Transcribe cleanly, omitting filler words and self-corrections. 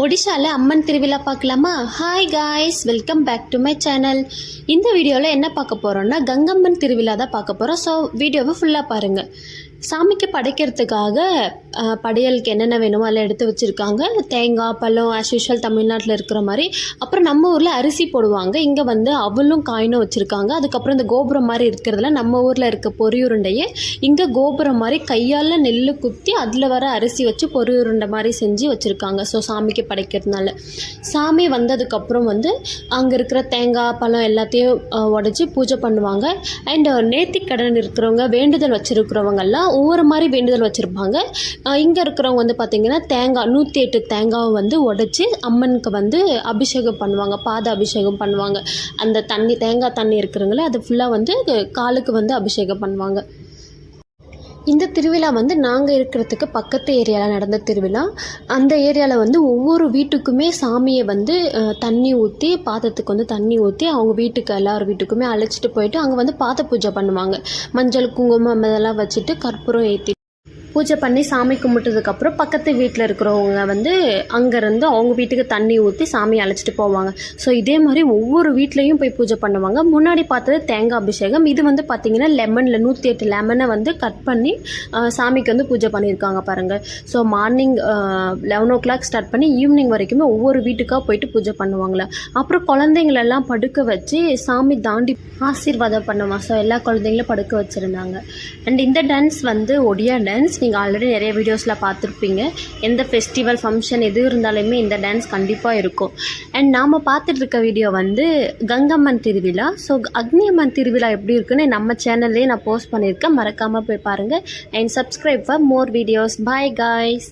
ஒடிஷாவில் அம்மன் திருவிழா பார்க்கலாமா? Hi guys, welcome back to my channel. இந்த வீடியோவில் என்ன பார்க்க போகிறோன்னா கங்கம்மன் திருவிழா தான் பார்க்க போகிறோம். ஸோ வீடியோவை ஃபுல்லாக பாருங்கள். சாமிக்கு படைக்கிறதுக்காக படையலுக்கு என்னென்ன வேணுமோ அதில் எடுத்து வச்சுருக்காங்க. தேங்காய், பழம், ஆஸ் யூஷுவல் தமிழ்நாட்டில் இருக்கிற மாதிரி. அப்புறம் நம்ம ஊரில் அரிசி போடுவாங்க, இங்கே வந்து அவலும் காயினும் வச்சுருக்காங்க. அதுக்கப்புறம் இந்த கோபுரம் மாதிரி இருக்கிறதுல நம்ம ஊரில் இருக்க பொரியுருண்டையே இங்கே கோபுரம் மாதிரி கையால் நெல் குத்தி அதில் வர அரிசி வச்சு பொரியுருண்டை மாதிரி செஞ்சு வச்சுருக்காங்க. ஸோ சாமிக்கு படைக்கிறதுனால சாமி வந்ததுக்கப்புறம் வந்து அங்கே இருக்கிற தேங்காய், பழம் எல்லாத்தையும் உடச்சி பூஜை பண்ணுவாங்க. அண்ட் நேர்த்திக்கடன் இருக்கிறவங்க, வேண்டுதல் வச்சுருக்கிறவங்கெல்லாம் ஒவ்வொரு மாதிரி வேண்டுதல் வச்சுருப்பாங்க. இங்கே இருக்கிறவங்க வந்து பார்த்திங்கன்னா தேங்காய் 108 தேங்காவை வந்து உடச்சி அம்மனுக்கு வந்து அபிஷேகம் பண்ணுவாங்க, பாத அபிஷேகம் பண்ணுவாங்க. அந்த தண்ணி, தேங்காய் தண்ணி இருக்கிறவங்களே அது ஃபுல்லாக வந்து காலுக்கு வந்து அபிஷேகம் பண்ணுவாங்க. இந்த திருவிழா வந்து நாங்கள் இருக்கிறதுக்கு பக்கத்து ஏரியாவில் நடந்த திருவிழா. அந்த ஏரியாவில் வந்து ஒவ்வொரு வீட்டுக்குமே சாமியை வந்து தண்ணி ஊற்றி, பாதத்துக்கு வந்து தண்ணி ஊற்றி அவங்க வீட்டுக்கு எல்லார் வீட்டுக்குமே அழைச்சிட்டு போயிட்டு அங்கே வந்து பாத பூஜை பண்ணுவாங்க. மஞ்சள், குங்குமம் இதெல்லாம் வச்சுட்டு கற்பூரம் ஏற்றி பூஜை பண்ணி சாமி கும்பிட்டதுக்கப்புறம் பக்கத்து வீட்டில் இருக்கிறவங்க வந்து அங்கேருந்து அவங்க வீட்டுக்கு தண்ணி ஊற்றி சாமியை அழைச்சிட்டு போவாங்க. ஸோ இதே மாதிரி ஒவ்வொரு வீட்லேயும் போய் பூஜை பண்ணுவாங்க. முன்னாடி பார்த்தது தேங்காய் அபிஷேகம். இது வந்து பார்த்திங்கன்னா லெமனில் 108 லெமனை வந்து கட் பண்ணி சாமிக்கு வந்து பூஜை பண்ணியிருக்காங்க பாருங்கள். ஸோ மார்னிங் 11 o'clock ஸ்டார்ட் பண்ணி ஈவினிங் வரைக்குமே ஒவ்வொரு வீட்டுக்காக போயிட்டு பூஜை பண்ணுவாங்களே. அப்புறம் குழந்தைங்களெல்லாம் படுக்க வச்சு சாமி தாண்டி ஆசீர்வாதம் பண்ணுவாங்க. ஸோ எல்லா குழந்தைங்களும் படுக்க வச்சுருந்தாங்க. அண்ட் இந்த டான்ஸ் வந்து ஒடியா டான்ஸ். நீங்கள் ஆல்ரெடி நிறைய வீடியோஸில் பார்த்துருப்பீங்க. எந்த ஃபெஸ்டிவல், ஃபங்க்ஷன் எது இருந்தாலுமே இந்த டான்ஸ் கண்டிப்பாக இருக்கும். அண்ட் நாம் பார்த்துட்டு இருக்க வீடியோ வந்து கங்கம்மன் திருவிழா. ஸோ அக்னியம்மன் திருவிழா எப்படி இருக்குன்னு நம்ம சேனல்லே நான் போஸ்ட் பண்ணியிருக்கேன். மறக்காமல் போய் பாருங்கள். And subscribe for more videos. Bye guys.